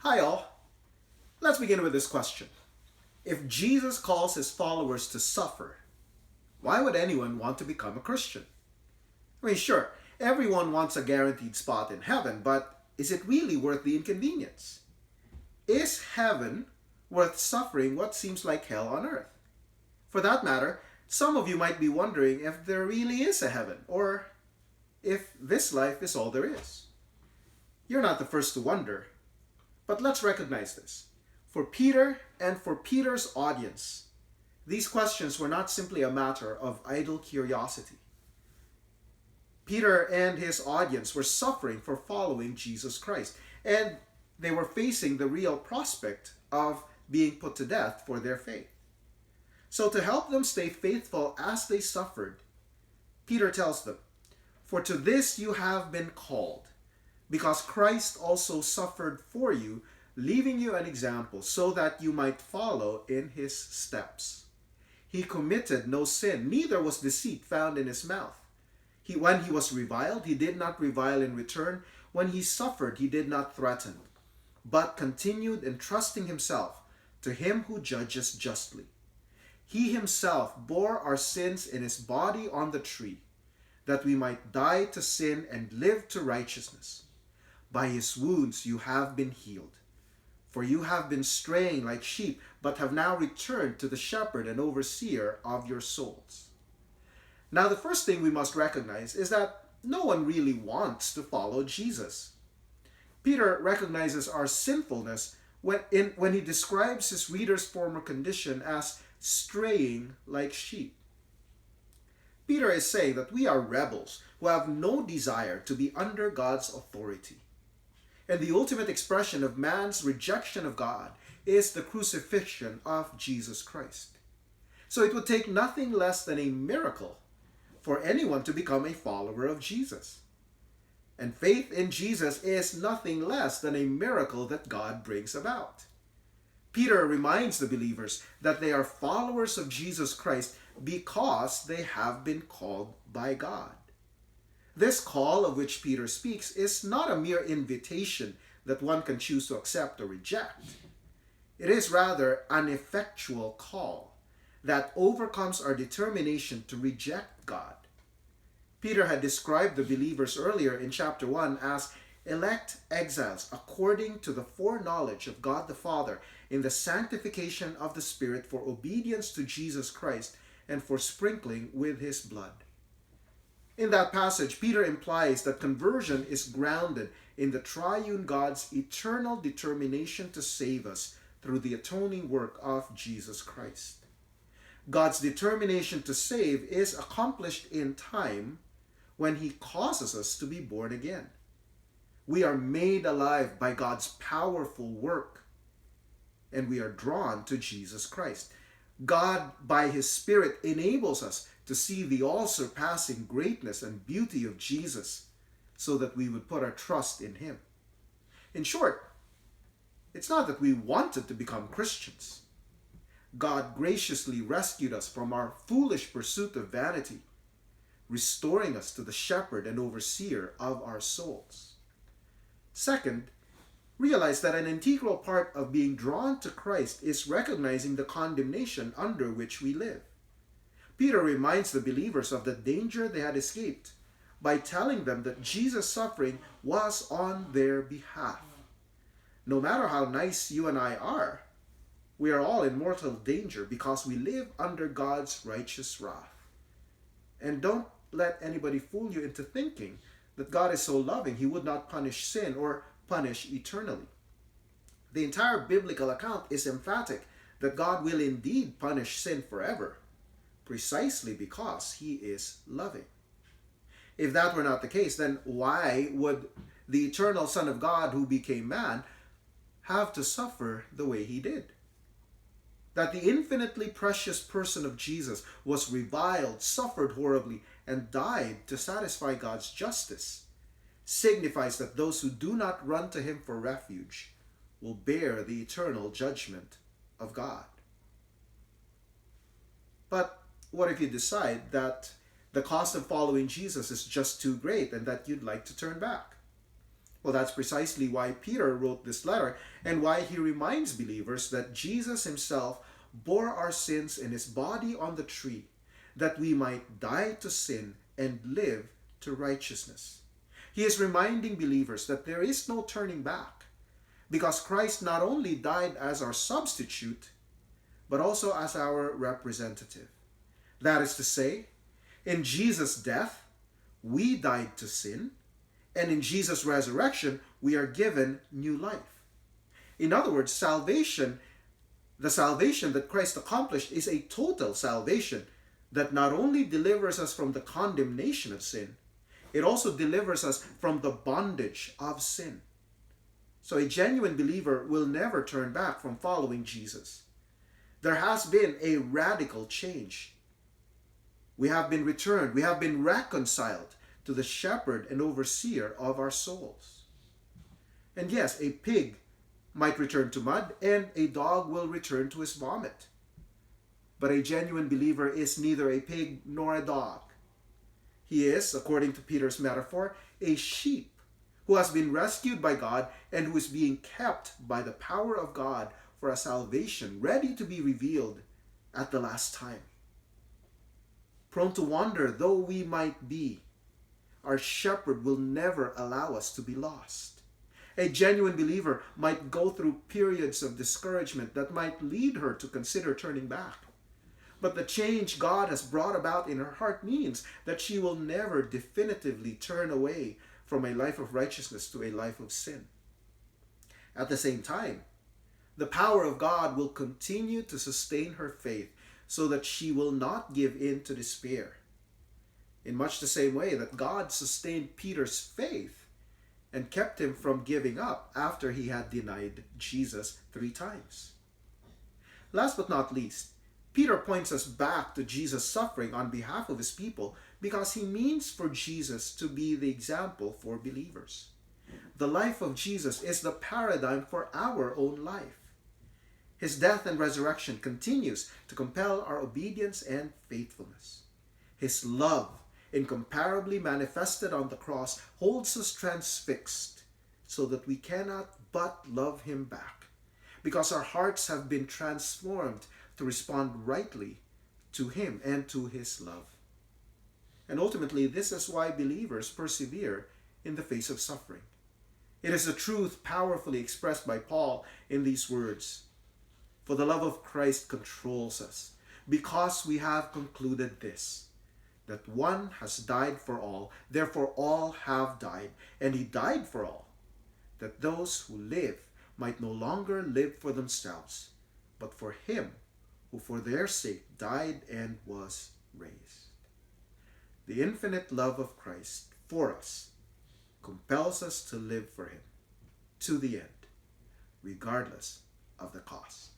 Hi all. Let's begin with this question. If Jesus calls his followers to suffer, why would anyone want to become a Christian? Sure, everyone wants a guaranteed spot in heaven, but is it really worth the inconvenience? Is heaven worth suffering what seems like hell on earth? For that matter, some of you might be wondering if there really is a heaven, or if this life is all there is. You're not the first to wonder, but let's recognize this. For Peter and for Peter's audience, these questions were not simply a matter of idle curiosity. Peter and his audience were suffering for following Jesus Christ, and they were facing the real prospect of being put to death for their faith. So to help them stay faithful as they suffered, Peter tells them, "For to this you have been called, because Christ also suffered for you, leaving you an example so that you might follow in his steps. He committed no sin, neither was deceit found in his mouth. When he was reviled, he did not revile in return. When he suffered, he did not threaten, but continued entrusting himself to him who judges justly. He himself bore our sins in his body on the tree, that we might die to sin and live to righteousness. By his wounds you have been healed. For you have been straying like sheep, but have now returned to the shepherd and overseer of your souls." Now, the first thing we must recognize is that no one really wants to follow Jesus. Peter recognizes our sinfulness when he describes his reader's former condition as straying like sheep. Peter is saying that we are rebels who have no desire to be under God's authority. And the ultimate expression of man's rejection of God is the crucifixion of Jesus Christ. So it would take nothing less than a miracle for anyone to become a follower of Jesus. And faith in Jesus is nothing less than a miracle that God brings about. Peter reminds the believers that they are followers of Jesus Christ because they have been called by God. This call of which Peter speaks is not a mere invitation that one can choose to accept or reject. It is rather an effectual call that overcomes our determination to reject God. Peter had described the believers earlier in chapter 1 as elect exiles according to the foreknowledge of God the Father in the sanctification of the Spirit for obedience to Jesus Christ and for sprinkling with his blood. In that passage, Peter implies that conversion is grounded in the triune God's eternal determination to save us through the atoning work of Jesus Christ. God's determination to save is accomplished in time when he causes us to be born again. We are made alive by God's powerful work, and we are drawn to Jesus Christ. God, by his Spirit, enables us to see the all-surpassing greatness and beauty of Jesus so that we would put our trust in him. In short, it's not that we wanted to become Christians. God graciously rescued us from our foolish pursuit of vanity, restoring us to the shepherd and overseer of our souls. Second, realize that an integral part of being drawn to Christ is recognizing the condemnation under which we live. Peter reminds the believers of the danger they had escaped by telling them that Jesus' suffering was on their behalf. No matter how nice you and I are, we are all in mortal danger because we live under God's righteous wrath. And don't let anybody fool you into thinking that God is so loving he would not punish sin or punish eternally. The entire biblical account is emphatic that God will indeed punish sin forever, precisely because he is loving. If that were not the case, then why would the eternal Son of God who became man have to suffer the way he did? That the infinitely precious person of Jesus was reviled, suffered horribly, and died to satisfy God's justice signifies that those who do not run to him for refuge will bear the eternal judgment of God. But what if you decide that the cost of following Jesus is just too great and that you'd like to turn back? Well, that's precisely why Peter wrote this letter and why he reminds believers that Jesus himself bore our sins in his body on the tree, that we might die to sin and live to righteousness. He is reminding believers that there is no turning back, because Christ not only died as our substitute, but also as our representative. That is to say, in Jesus' death, we died to sin, and in Jesus' resurrection, we are given new life. In other words, the salvation that Christ accomplished is a total salvation that not only delivers us from the condemnation of sin, it also delivers us from the bondage of sin. So a genuine believer will never turn back from following Jesus. There has been a radical change. We have been returned, we have been reconciled to the shepherd and overseer of our souls. And yes, a pig might return to mud and a dog will return to his vomit. But a genuine believer is neither a pig nor a dog. He is, according to Peter's metaphor, a sheep who has been rescued by God and who is being kept by the power of God for a salvation ready to be revealed at the last time. Prone to wander though we might be, our shepherd will never allow us to be lost. A genuine believer might go through periods of discouragement that might lead her to consider turning back. But the change God has brought about in her heart means that she will never definitively turn away from a life of righteousness to a life of sin. At the same time, the power of God will continue to sustain her faith so that she will not give in to despair. In much the same way that God sustained Peter's faith and kept him from giving up after he had denied Jesus 3 times. Last but not least, Peter points us back to Jesus' suffering on behalf of his people because he means for Jesus to be the example for believers. The life of Jesus is the paradigm for our own life. His death and resurrection continues to compel our obedience and faithfulness. His love, incomparably manifested on the cross, holds us transfixed so that we cannot but love him back, because our hearts have been transformed to respond rightly to him and to his love. And ultimately, this is why believers persevere in the face of suffering. It is a truth powerfully expressed by Paul in these words: "For the love of Christ controls us, because we have concluded this, that one has died for all, therefore all have died, and he died for all, that those who live might no longer live for themselves, but for him who for their sake died and was raised." The infinite love of Christ for us compels us to live for him to the end, regardless of the cost.